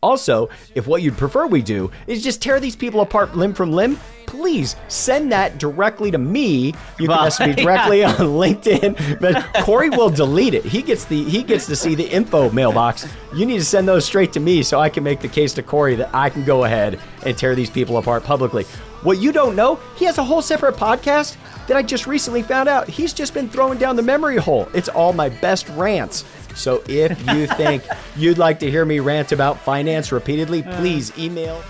Also, if what you'd prefer we do is just tear these people apart limb from limb, please send that directly to me. You can message me directly on LinkedIn, but Cory will delete it. He gets to see the info mailbox. You need to send those straight to me so I can make the case to Cory that I can go ahead and tear these people apart publicly. What you don't know, he has a whole separate podcast that I just recently found out. He's just been throwing down the memory hole. It's all my best rants. So if you think you'd like to hear me rant about finance repeatedly, please email.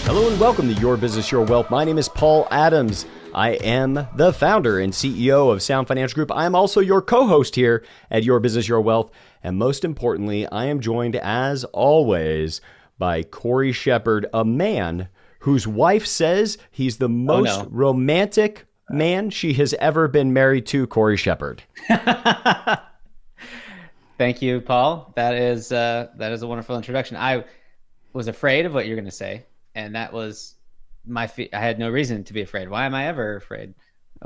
Hello and welcome to Your Business, Your Wealth. My name is Paul Adams. I am the founder and CEO of Sound Financial Group. I am also your co-host here at Your Business, Your Wealth. And most importantly, I am joined, as always, by Cory Shepard, a man whose wife says he's the most romantic man she has ever been married to. Cory Shepard. Thank you, Paul. That is a wonderful introduction. I was afraid of what you're going to say, and that was I had no reason to be afraid. Why am I ever afraid?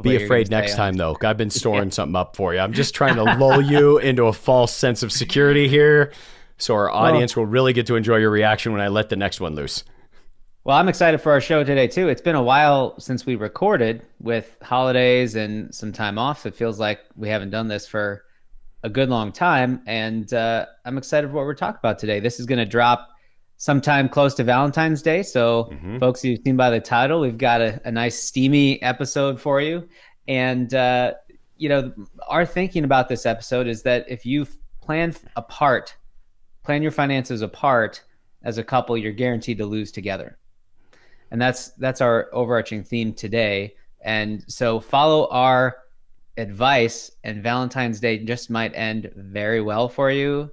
Be afraid next time, though. I've been storing something up for you. I'm just trying to lull you into a false sense of security here, so our audience will really get to enjoy your reaction when I let the next one loose. Well, I'm excited for our show today, too. It's been a while since we recorded with holidays and some time off. It feels like we haven't done this for a good long time, and I'm excited for what we're talking about today. This is going to drop sometime close to Valentine's Day. So folks, you've seen by the title, we've got a nice steamy episode for you. And, our thinking about this episode is that if you plan your finances apart as a couple, you're guaranteed to lose together. And that's our overarching theme today. And so follow our advice, and Valentine's Day just might end very well for you,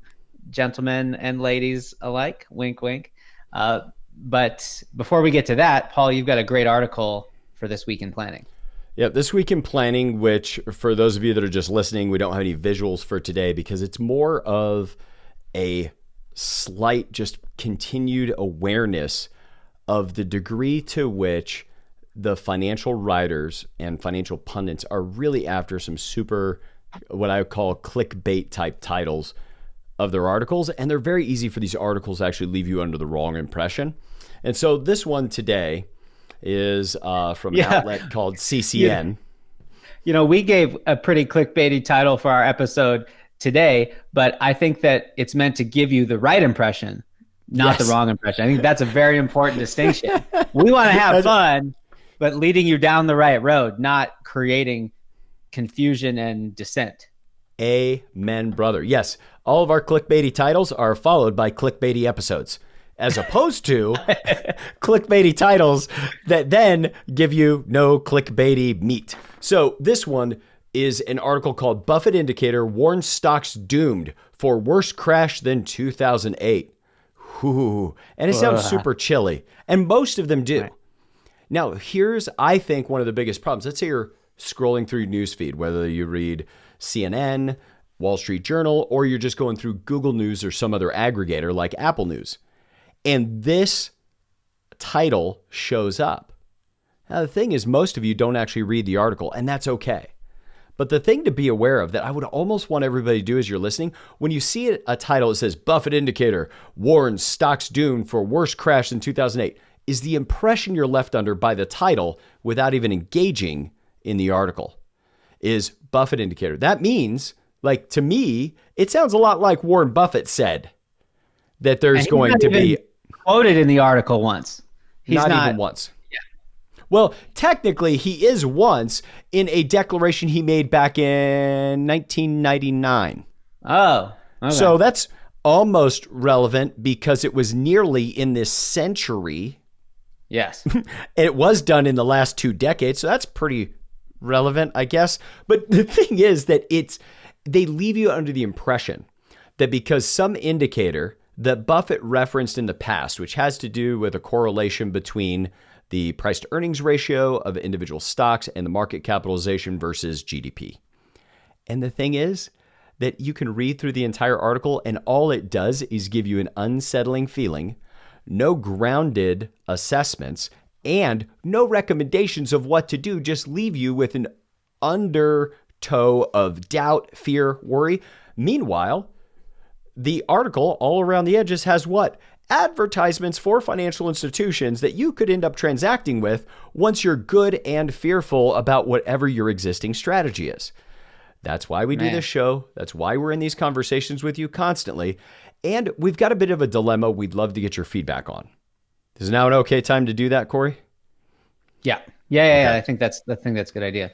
gentlemen and ladies alike. Wink, wink. But before we get to that, Paul, you've got a great article for This Week in Planning. Yeah, This Week in Planning, which for those of you that are just listening, we don't have any visuals for today because it's more of a slight just continued awareness of the degree to which the financial writers and financial pundits are really after some super, what I would call clickbait type titles of their articles. And they're very easy for these articles to actually leave you under the wrong impression. And so this one today is from an outlet called CCN. We gave a pretty clickbaity title for our episode today, but I think that it's meant to give you the right impression, not the wrong impression. I think that's a very important distinction. We want to have fun, but leading you down the right road, not creating confusion and dissent. Amen, brother. Yes, all of our clickbaity titles are followed by clickbaity episodes, as opposed to clickbaity titles that then give you no clickbaity meat. So this one is an article called Buffett Indicator Warns Stocks Doomed for Worse Crash Than 2008. Ooh. And it sounds super chilly, and most of them do. Right. Now, here's, I think, one of the biggest problems. Let's say you're scrolling through newsfeed, whether you read CNN, Wall Street Journal, or you're just going through Google News or some other aggregator like Apple News. And this title shows up. Now, the thing is, most of you don't actually read the article, and that's okay. But the thing to be aware of that I would almost want everybody to do as you're listening, when you see a title that says Buffett Indicator warns stocks doomed for worst crash in 2008, is the impression you're left under by the title without even engaging in the article. Is Buffett Indicator. That means, like, to me, it sounds a lot like Warren Buffett said that there's going to be quoted in the article once. He's not even once. Yeah. Well, technically, he is once in a declaration he made back in 1999. Oh, okay. So that's almost relevant because it was nearly in this century. Yes. It was done in the last 2 decades, so that's pretty relevant, I guess. But the thing is that they leave you under the impression that because some indicator that Buffett referenced in the past, which has to do with a correlation between the price to earnings ratio of individual stocks and the market capitalization versus GDP. And the thing is that you can read through the entire article and all it does is give you an unsettling feeling, no grounded assessments, and no recommendations of what to do, just leave you with an undertone toe of doubt, fear, worry. Meanwhile, the article all around the edges has what? Advertisements for financial institutions that you could end up transacting with once you're good and fearful about whatever your existing strategy is. That's why we do this show. That's why we're in these conversations with you constantly. And we've got a bit of a dilemma we'd love to get your feedback on. Is now an okay time to do that, Cory? Yeah. I think that's a good idea.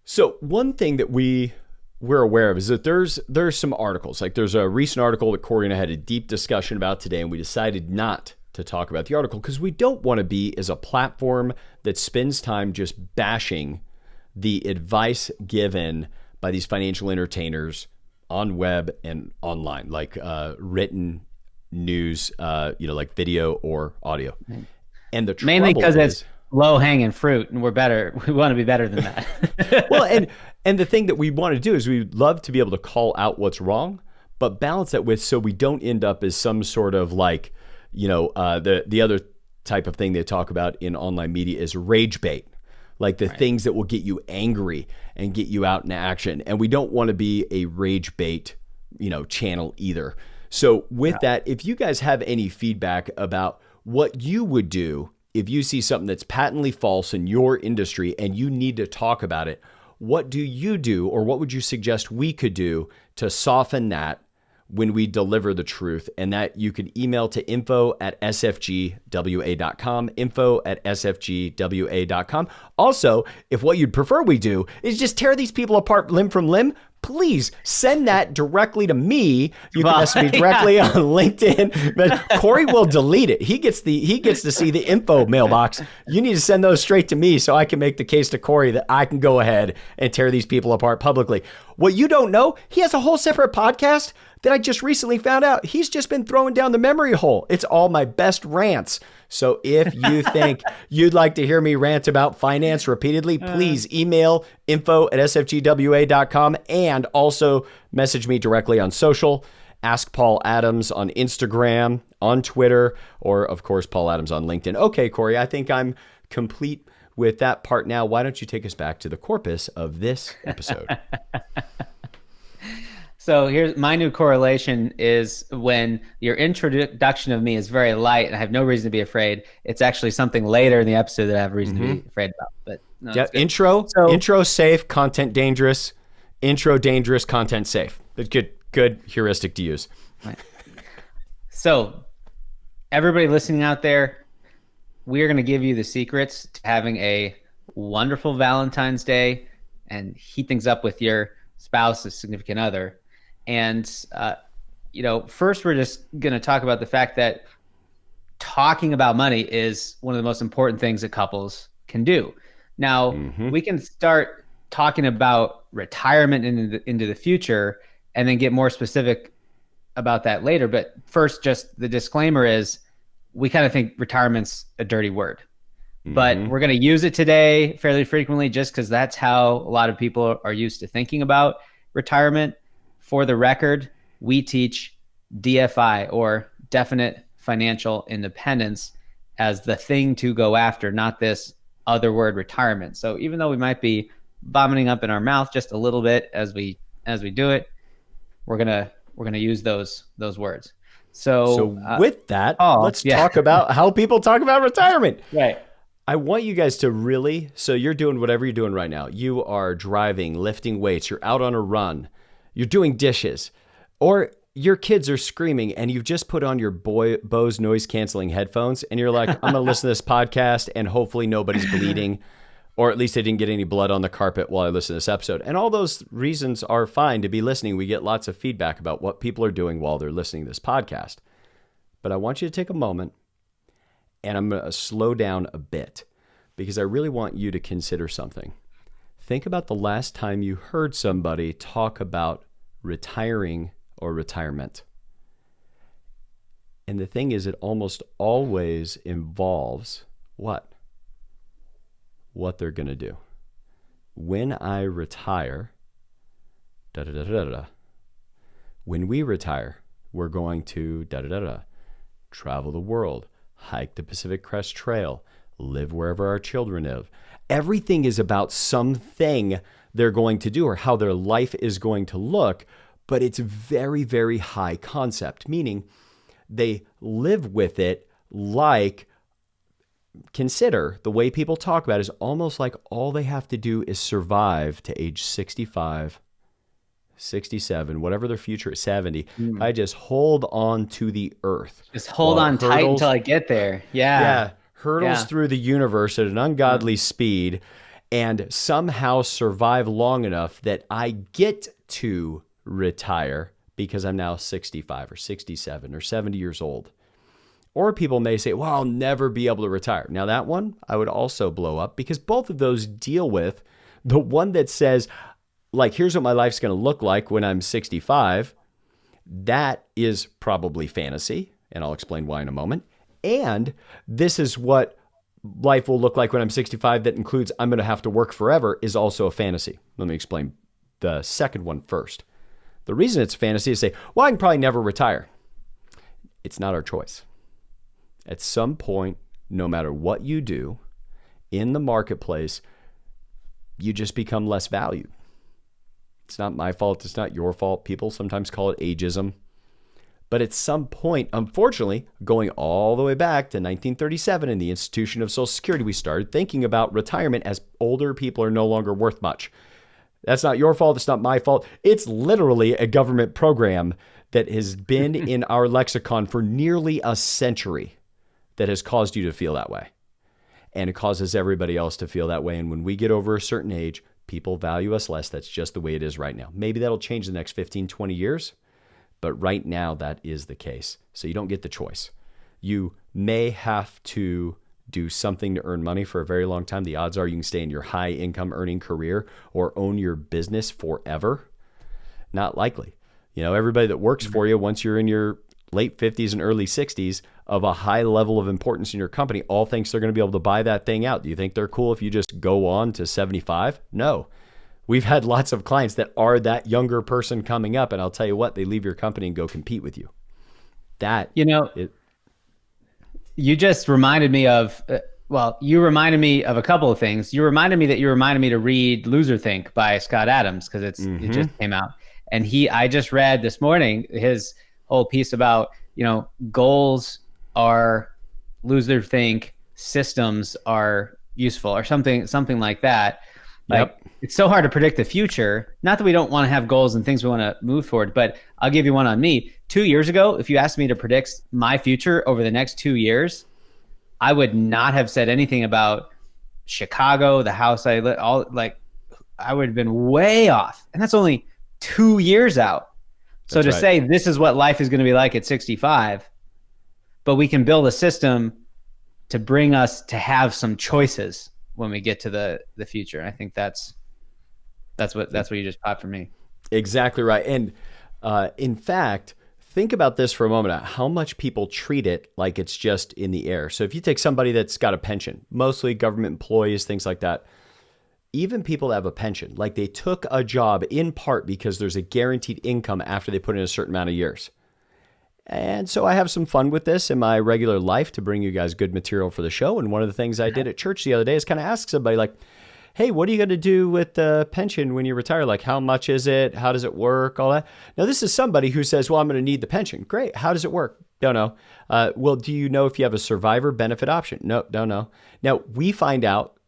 So one thing that we're aware of is that there's some articles. Like there's a recent article that Cory and I had a deep discussion about today, and we decided not to talk about the article because we don't want to be as a platform that spends time just bashing the advice given by these financial entertainers on web and online, like written news, like video or audio. And the mainly because it's low hanging fruit, and we're better. We want to be better than that. Well, and the thing that we want to do is we'd love to be able to call out what's wrong, but balance that with so we don't end up as some sort of like, the other type of thing they talk about in online media is rage bait. Like the things that will get you angry and get you out in action. And we don't want to be a rage bait, channel either. So with that, if you guys have any feedback about what you would do if you see something that's patently false in your industry and you need to talk about it, what do you do, or what would you suggest we could do to soften that when we deliver the truth? And that you can email to info@sfgwa.com, info@sfgwa.com. Also, if what you'd prefer we do is just tear these people apart limb from limb, please send that directly to me. You can message me directly on LinkedIn. But Cory will delete it. He gets to see the info mailbox. You need to send those straight to me so I can make the case to Cory that I can go ahead and tear these people apart publicly. What you don't know, he has a whole separate podcast that I just recently found out. He's just been throwing down the memory hole. It's all my best rants. So if you think you'd like to hear me rant about finance repeatedly, please email info@sfgwa.com and also message me directly on social. Ask Paul Adams on Instagram, on Twitter, or of course, Paul Adams on LinkedIn. Okay, Cory, I think I'm complete with that part now. Why don't you take us back to the corpus of this episode? So here's my new correlation is when your introduction of me is very light and I have no reason to be afraid. It's actually something later in the episode that I have reason to be afraid about. But no, yeah, intro safe, content dangerous. Intro dangerous, content safe. Good heuristic to use. Right. So everybody listening out there, we are going to give you the secrets to having a wonderful Valentine's Day and heat things up with your spouse or significant other. And, first we're just going to talk about the fact that talking about money is one of the most important things that couples can do. Now, we can start talking about retirement into the future and then get more specific about that later. But first, just the disclaimer is we kind of think retirement's a dirty word. But we're going to use it today fairly frequently just because that's how a lot of people are used to thinking about retirement. For the record, we teach DFI, or definite financial independence, as the thing to go after, not this other word retirement. So even though we might be vomiting up in our mouth just a little bit as we do it, we're gonna use those words. So with that, let's talk about how people talk about retirement. Right. I want you guys to really, so you're doing whatever you're doing right now. You are driving, lifting weights, you're out on a run, you're doing dishes, or your kids are screaming and you've just put on your Bose noise canceling headphones and you're like, I'm going to listen to this podcast and hopefully nobody's bleeding, or at least they didn't get any blood on the carpet while I listen to this episode. And all those reasons are fine to be listening. We get lots of feedback about what people are doing while they're listening to this podcast. But I want you to take a moment, and I'm going to slow down a bit because I really want you to consider something. Think about the last time you heard somebody talk about retiring or retirement. And the thing is, it almost always involves what? What they're going to do. When I retire, da-da-da-da-da. When we retire, we're going to da-da-da-da. Travel the world, hike the Pacific Crest Trail, live wherever our children live. Everything is about something they're going to do or how their life is going to look, but it's very, very high concept, meaning they live with it like, consider the way people talk about it is almost like all they have to do is survive to age 65, 67, whatever their future is, 70. I just hold on to the earth. Just hold on tight until I get there. Yeah. Hurdles through the universe at an ungodly speed and somehow survive long enough that I get to retire because I'm now 65 or 67 or 70 years old. Or people may say, well, I'll never be able to retire. Now that one I would also blow up because both of those deal with the one that says, like, here's what my life's going to look like when I'm 65. That is probably fantasy, and I'll explain why in a moment. And this is what life will look like when I'm 65 that includes I'm going to have to work forever is also a fantasy. Let me explain the second one first. The reason it's fantasy is say, well, I can probably never retire. It's not our choice. At some point, no matter what you do in the marketplace, you just become less valued. It's not my fault. It's not your fault. People sometimes call it ageism. But at some point, unfortunately, going all the way back to 1937 in the institution of Social Security, we started thinking about retirement as older people are no longer worth much. That's not your fault. It's not my fault. It's literally a government program that has been in our lexicon for nearly a century that has caused you to feel that way. And it causes everybody else to feel that way. And when we get over a certain age, people value us less. That's just the way it is right now. Maybe that'll change the next 15, 20 years. But right now, that is the case. So you don't get the choice. You may have to do something to earn money for a very long time. The odds are you can stay in your high income earning career or own your business forever. Not likely. You know, everybody that works for you, once you're in your late 50s and early 60s of a high level of importance in your company, all thinks they're going to be able to buy that thing out. Do you think they're cool if you just go on to 75? No. We've had lots of clients that are that younger person coming up, and I'll tell you what, they leave your company and go compete with you. That, you just reminded me of, you reminded me of a couple of things. You reminded me to read Loser Think by Scott Adams because it just came out. And I just read this morning his whole piece about, goals are loser think, systems are useful, or something like that. Like, it's so hard to predict the future. Not that we don't want to have goals and things we want to move forward, but I'll give you one on me. 2 years ago, if you asked me to predict my future over the next 2 years, I would not have said anything about Chicago, the house I live, I would have been way off. And that's only 2 years out. So to say this is what life is going to be like at 65, but we can build a system to bring us to have some choices when we get to the future. I think that's what you just popped for me. Exactly right. And in fact, think about this for a moment, how much people treat it like it's just in the air. So if you take somebody that's got a pension, mostly government employees, things like that, even people that have a pension, like they took a job in part because there's a guaranteed income after they put in a certain amount of years. And so I have some fun with this in my regular life to bring you guys good material for the show. And one of the things I did at church the other day is kind of ask somebody like, hey, what are you going to do with the pension when you retire? Like, how much is it? How does it work? All that. Now, this is somebody who says, well, I'm going to need the pension. Great. How does it work? Don't know. Well, do you know if you have a survivor benefit option? No, don't know. Now, we find out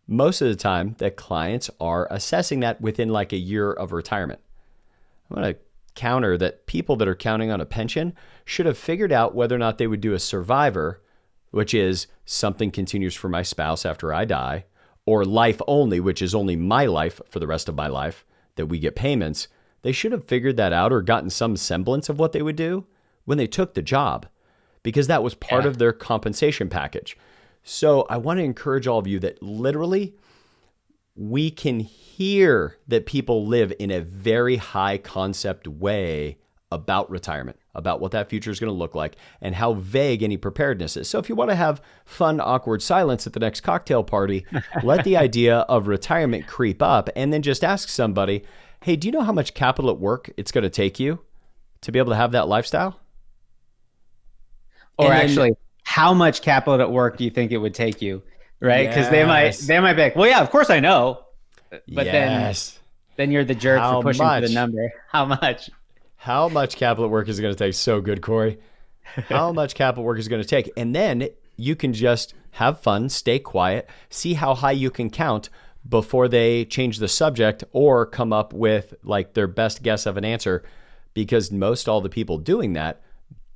most of the time that clients are assessing that within like a year of retirement. I'm going to counter that people that are counting on a pension should have figured out whether or not they would do a survivor, which is something continues for my spouse after I die, or life only, which is only my life for the rest of my life that we get payments. They should have figured that out or gotten some semblance of what they would do when they took the job, because that was part of their compensation package. So I want to encourage all of you that literally we can hear that people live in a very high concept way about retirement, about what that future is going to look like and how vague any preparedness is. So if you want to have fun, awkward silence at the next cocktail party, let the idea of retirement creep up and then just ask somebody, hey, do you know how much capital at work it's going to take you to be able to have that lifestyle? Or actually, how much capital at work do you think it would take you? Right? Because they might be like, well, yeah, of course I know. But Yes. then you're the jerk How for pushing for the much? number. How much? How much capital work is it going to take? So good, Cory. How much capital work is it going to take? And then you can just have fun, stay quiet, see how high you can count before they change the subject or come up with like their best guess of an answer, because most all the people doing that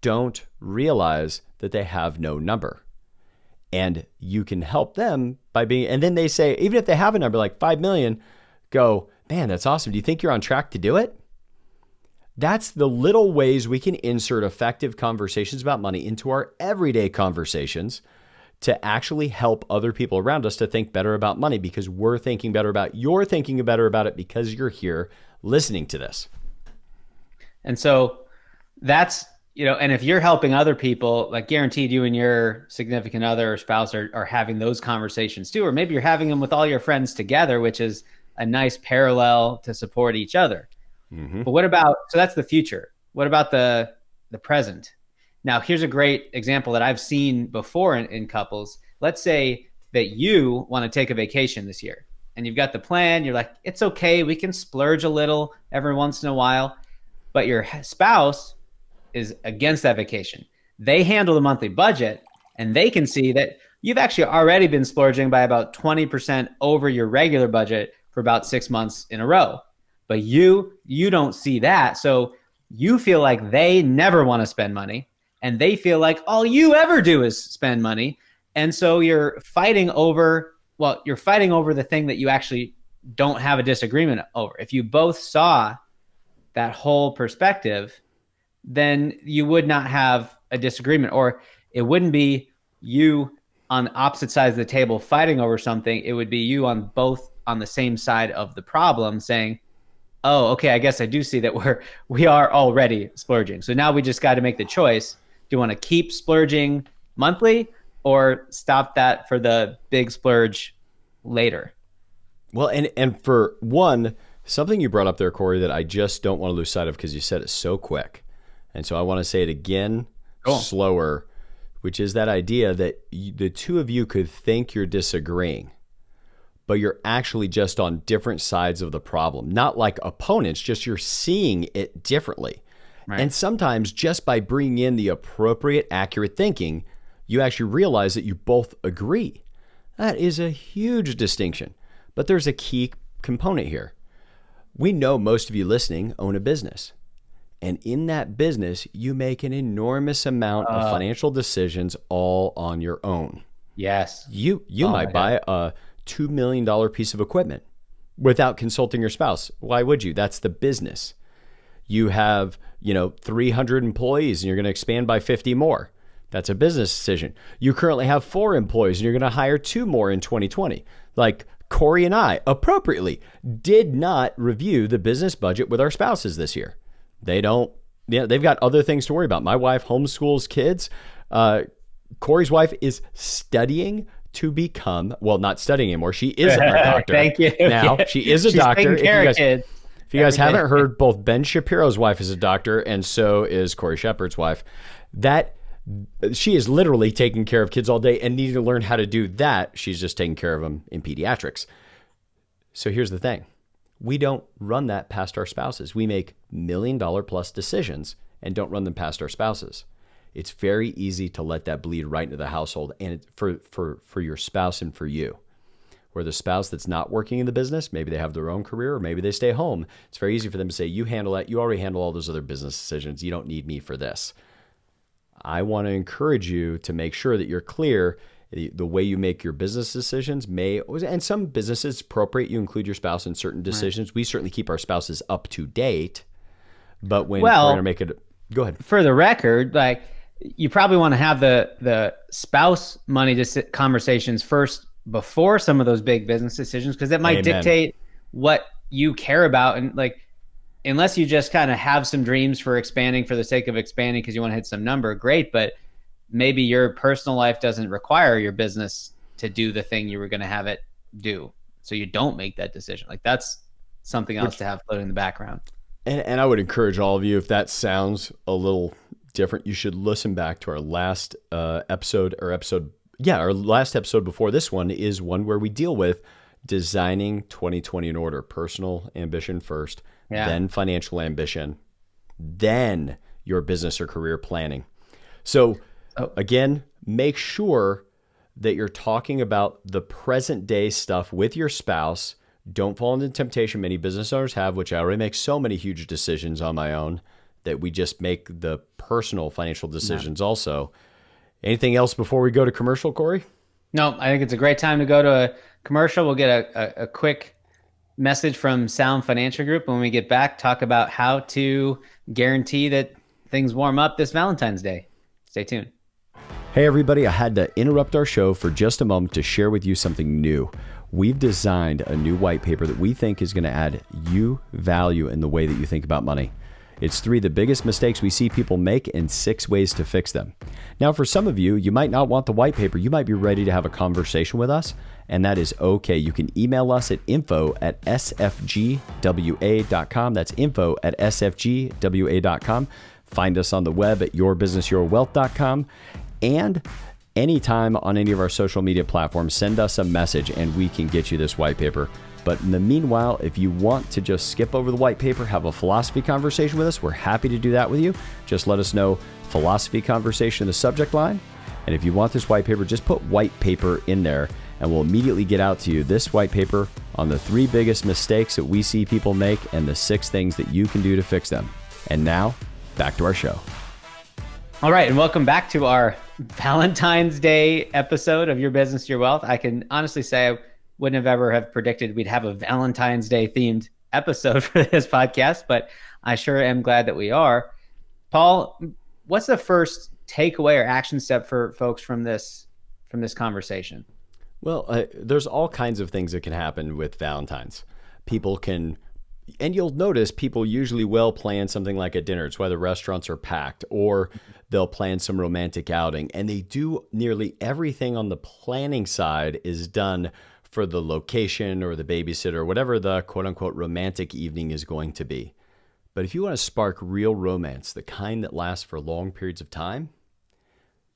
don't realize that they have no number. And you can help them by being, and then they say, even if they have a number like 5 million, go, man, that's awesome. Do you think you're on track to do it? That's the little ways we can insert effective conversations about money into our everyday conversations to actually help other people around us to think better about money, because we're thinking better about, you're thinking better about it because you're here listening to this. And so that's, and if you're helping other people, like guaranteed you and your significant other or spouse are having those conversations too, or maybe you're having them with all your friends together, which is a nice parallel to support each other. Mm-hmm. But what about, so that's the future. What about the present? Now, here's a great example that I've seen before in couples. Let's say that you want to take a vacation this year and you've got the plan. You're like, it's okay. We can splurge a little every once in a while. But your spouse is against that vacation. They handle the monthly budget and they can see that you've actually already been splurging by about 20% over your regular budget for about 6 months in a row. But you don't see that. So you feel like they never want to spend money and they feel like all you ever do is spend money. And so you're fighting over the thing that you actually don't have a disagreement over. If you both saw that whole perspective, then you would not have a disagreement, or it wouldn't be you on the opposite sides of the table fighting over something. It would be you on the same side of the problem saying, oh, okay, I guess I do see that we are already splurging. So now we just got to make the choice. Do you want to keep splurging monthly or stop that for the big splurge later? Well, and for one, something you brought up there, Cory, that I just don't want to lose sight of because you said it so quick. And so I want to say it again, slower, which is that idea that the two of you could think you're disagreeing, but you're actually just on different sides of the problem. Not like opponents, just you're seeing it differently. Right. And sometimes just by bringing in the appropriate, accurate thinking, you actually realize that you both agree. That is a huge distinction. But there's a key component here. We know most of you listening own a business. And in that business, you make an enormous amount of financial decisions all on your own. Yes. You might buy a $2 million piece of equipment without consulting your spouse. Why would you? That's the business. You have, 300 employees and you're going to expand by 50 more. That's a business decision. You currently have 4 employees and you're going to hire 2 more in 2020. Like Cory and I appropriately did not review the business budget with our spouses this year. They don't, they've got other things to worry about. My wife homeschools kids. Cory's wife is studying to become, well, not studying anymore. She is a doctor. Thank you. Now, she is a doctor. If you guys haven't day. heard, both Ben Shapiro's wife is a doctor, and so is Cory Shepard's wife. That she is literally taking care of kids all day and needing to learn how to do that. She's just taking care of them in pediatrics. So here's the thing. We don't run that past our spouses. We make $1 million plus decisions and don't run them past our spouses. It's very easy to let that bleed right into the household, and for your spouse and for you. Where the spouse that's not working in the business, maybe they have their own career or maybe they stay home. It's very easy for them to say, you handle that. You already handle all those other business decisions. You don't need me for this. I want to encourage you to make sure that you're clear. The way you make your business decisions and some businesses appropriate you include your spouse in certain decisions. Right. We certainly keep our spouses up to date. But when we're going to make it, go ahead. For the record, like you probably want to have the spouse money conversations first before some of those big business decisions, because that might dictate what you care about. And like, unless you just kind of have some dreams for expanding for the sake of expanding because you want to hit some number, great. But maybe your personal life doesn't require your business to do the thing you were going to have it do. So you don't make that decision. Like that's something else to have floating in the background. And I would encourage all of you, if that sounds a little different, you should listen back to our last episode. Our last episode before this one is one where we deal with designing 2020 in order: personal ambition first, then financial ambition, then your business or career planning. So again, make sure that you're talking about the present day stuff with your spouse. Don't fall into temptation many business owners have, which I already make so many huge decisions on my own that we just make the personal financial decisions also. Anything else before we go to commercial, Cory? No, I think it's a great time to go to a commercial. We'll get a quick message from Sound Financial Group. When we get back, talk about how to guarantee that things warm up this Valentine's Day. Stay tuned. Hey everybody, I had to interrupt our show for just a moment to share with you something new. We've designed a new white paper that we think is going to add you value in the way that you think about money. It's 3 of the biggest mistakes we see people make and 6 ways to fix them. Now, for some of you, you might not want the white paper. You might be ready to have a conversation with us, and that is okay. You can email us at info@sfgwa.com. That's info@sfgwa.com. Find us on the web at yourbusinessyourwealth.com. And anytime on any of our social media platforms, send us a message and we can get you this white paper. But in the meanwhile, if you want to just skip over the white paper, have a philosophy conversation with us, we're happy to do that with you. Just let us know philosophy conversation in the subject line. And if you want this white paper, just put white paper in there and we'll immediately get out to you this white paper on the 3 biggest mistakes that we see people make and the 6 things that you can do to fix them. And now, back to our show. All right, and welcome back to our Valentine's Day episode of Your Business, Your Wealth. I can honestly say I wouldn't have ever have predicted we'd have a Valentine's Day themed episode for this podcast, but I sure am glad that we are. Paul, what's the first takeaway or action step for folks from this conversation? Well, there's all kinds of things that can happen with Valentine's. People can, and you'll notice people usually will plan something like a dinner. It's whether restaurants are packed or they'll plan some romantic outing, and they do nearly everything on the planning side is done for the location or the babysitter or whatever the quote unquote romantic evening is going to be. But if you want to spark real romance, the kind that lasts for long periods of time,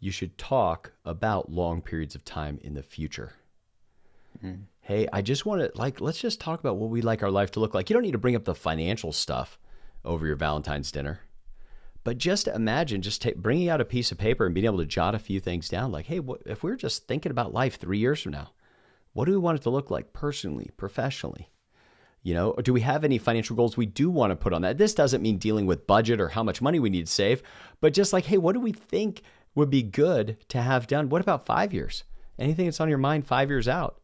you should talk about long periods of time in the future. Mm-hmm. Hey, I just want to let's just talk about what we'd like our life to look like. You don't need to bring up the financial stuff over your Valentine's dinner, but just imagine bringing out a piece of paper and being able to jot a few things down. Like, hey, if we're just thinking about life 3 years from now, what do we want it to look like personally, professionally? Or do we have any financial goals we do want to put on that? This doesn't mean dealing with budget or how much money we need to save, but just like, hey, what do we think would be good to have done? What about 5 years? Anything that's on your mind 5 years out?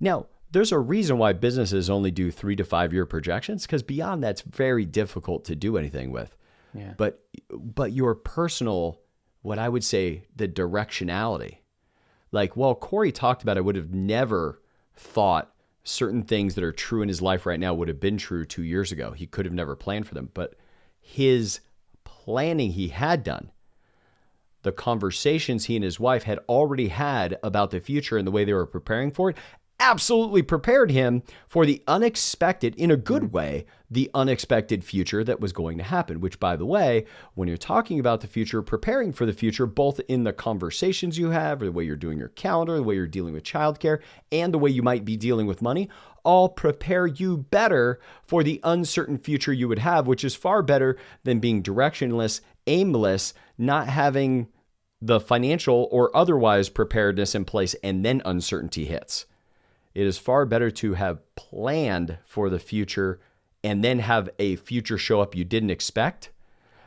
Now, there's a reason why businesses only do 3 to 5 year projections, because beyond that's very difficult to do anything with. Yeah. But your personal, what I would say, the directionality. Like, while Cory talked about, I would have never thought certain things that are true in his life right now would have been true 2 years ago. He could have never planned for them. But his planning he had done, the conversations he and his wife had already had about the future and the way they were preparing for it, absolutely prepared him for the unexpected, in a good way, the unexpected future that was going to happen, which, by the way, when you're talking about the future, preparing for the future, both in the conversations you have, or the way you're doing your calendar, the way you're dealing with childcare, and the way you might be dealing with money, all prepare you better for the uncertain future you would have, which is far better than being directionless, aimless, not having the financial or otherwise preparedness in place, and then uncertainty hits. It is far better to have planned for the future and then have a future show up you didn't expect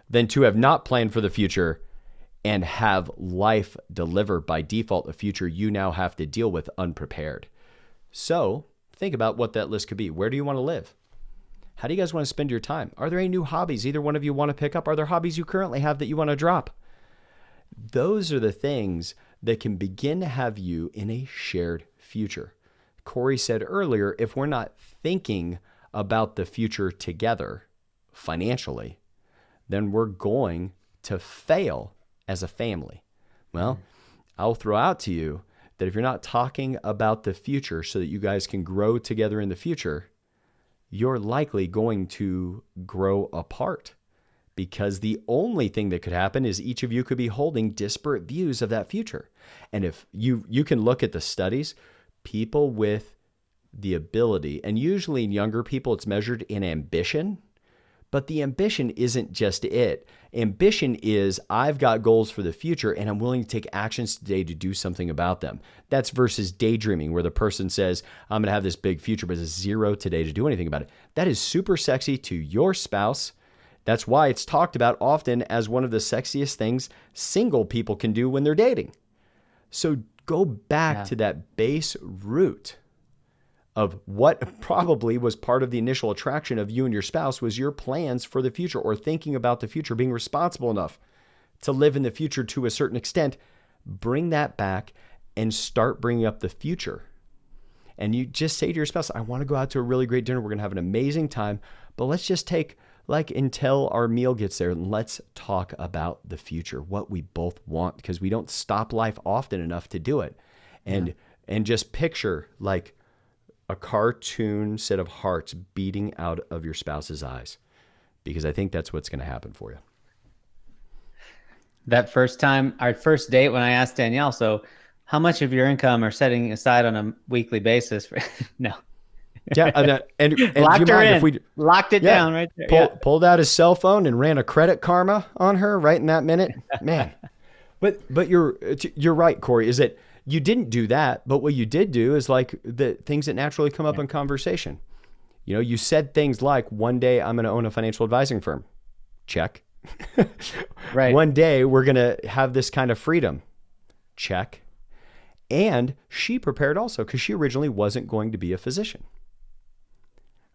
than to have not planned for the future and have life deliver by default a future you now have to deal with unprepared. So think about what that list could be. Where do you want to live? How do you guys want to spend your time? Are there any new hobbies either one of you want to pick up? Are there hobbies you currently have that you want to drop? Those are the things that can begin to have you in a shared future. Cory said earlier, if we're not thinking about the future together financially, then we're going to fail as a family. Well, I'll throw out to you that if you're not talking about the future so that you guys can grow together in the future, you're likely going to grow apart, because the only thing that could happen is each of you could be holding disparate views of that future. And if you can look at the studies, people with the ability, and usually in younger people, it's measured in ambition, but the ambition isn't just it. Ambition is, I've got goals for the future and I'm willing to take actions today to do something about them. That's versus daydreaming, where the person says, I'm going to have this big future, but there's zero today to do anything about it. That is super sexy to your spouse. That's why it's talked about often as one of the sexiest things single people can do when they're dating. So go back to that base root of what probably was part of the initial attraction of you and your spouse was your plans for the future, or thinking about the future, being responsible enough to live in the future to a certain extent. Bring that back and start bringing up the future. And you just say to your spouse, I want to go out to a really great dinner. We're going to have an amazing time, but let's just take until our meal gets there, and let's talk about the future, what we both want, because we don't stop life often enough to do it. And just picture like a cartoon set of hearts beating out of your spouse's eyes, because I think that's what's going to happen for you. That first time, our first date, when I asked Danielle, so how much of your income are setting aside on a weekly basis for, no. Yeah, and locked her in. If we locked it down right there. Pulled out his cell phone and ran a credit karma on her right in that minute, man. But you're right, Cory. Is that you didn't do that, but what you did do is like the things that naturally come up in conversation. You know, you said things like, one day I'm going to own a financial advising firm. Check. Right. One day we're going to have this kind of freedom. Check. And she prepared also, because she originally wasn't going to be a physician.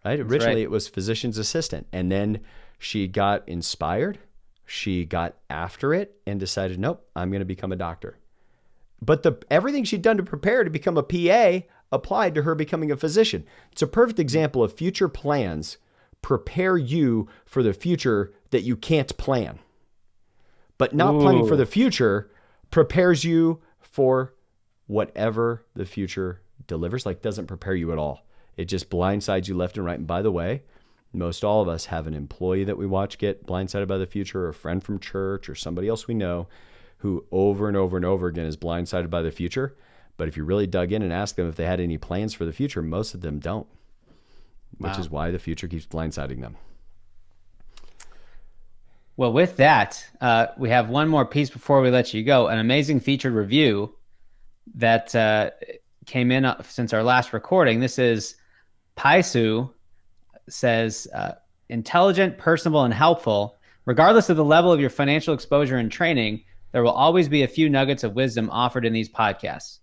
Right? Originally it was physician's assistant. And then she got inspired. She got after it and decided, nope, I'm going to become a doctor. But everything she'd done to prepare to become a PA applied to her becoming a physician. It's a perfect example of future plans prepare you for the future that you can't plan. But not planning for the future prepares you for whatever the future delivers. Like, doesn't prepare you at all. It just blindsides you left and right. And by the way, most all of us have an employee that we watch get blindsided by the future, or a friend from church, or somebody else we know who over and over and over again is blindsided by the future. But if you really dug in and asked them if they had any plans for the future, most of them don't, which is why the future keeps blindsiding them. Well, with that, we have one more piece before we let you go. An amazing featured review that came in since our last recording. This is Paisu, says, intelligent, personable, and helpful. Regardless of the level of your financial exposure and training, there will always be a few nuggets of wisdom offered in these podcasts.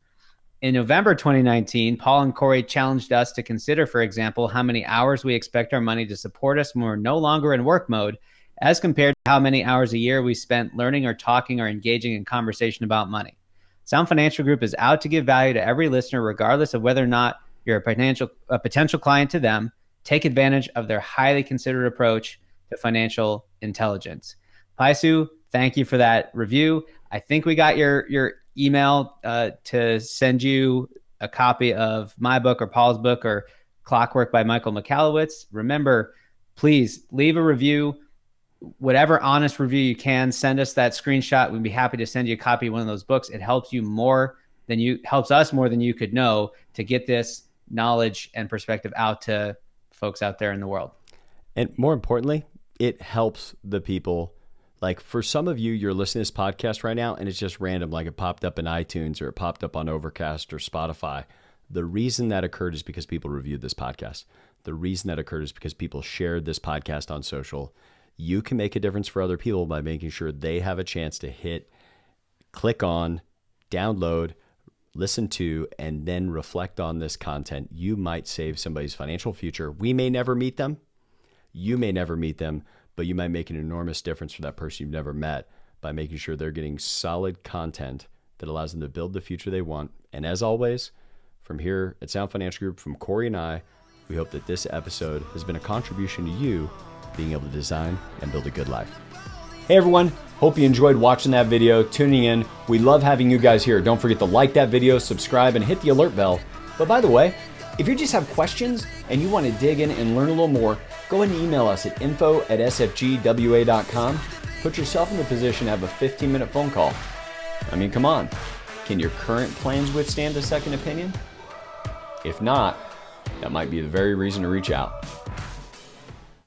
In November 2019, Paul and Cory challenged us to consider, for example, how many hours we expect our money to support us when we're no longer in work mode, as compared to how many hours a year we spent learning or talking or engaging in conversation about money. Sound Financial Group is out to give value to every listener, regardless of whether or not you're a potential client to them. Take advantage of their highly considered approach to financial intelligence. Paisu, thank you for that review. I think we got your email to send you a copy of my book or Paul's book or Clockwork by Michael Michalowicz. Remember, please leave a review, whatever honest review you can. Send us that screenshot. We'd be happy to send you a copy of one of those books. It helps helps us more than you could know to get this knowledge and perspective out to folks out there in the world. And more importantly, it helps the people. Like, for some of you, you're listening to this podcast right now and it's just random, like it popped up in iTunes or it popped up on Overcast or Spotify. The reason that occurred is because people reviewed this podcast. The reason that occurred is because people shared this podcast on social. You can make a difference for other people by making sure they have a chance to hit, click on, download, listen to, and then reflect on this content. You might save somebody's financial future. We may never meet them. You may never meet them, but you might make an enormous difference for that person you've never met by making sure they're getting solid content that allows them to build the future they want. And as always, from here at Sound Financial Group, from Cory and I, we hope that this episode has been a contribution to you being able to design and build a good life. Hey everyone, hope you enjoyed watching that video, tuning in. We love having you guys here. Don't forget to like that video, subscribe, and hit the alert bell. But by the way, if you just have questions and you want to dig in and learn a little more, go ahead and email us at info@sfgwa.com. Put yourself in the position to have a 15-minute phone call. I mean, come on. Can your current plans withstand a second opinion? If not, That might be the very reason to reach out.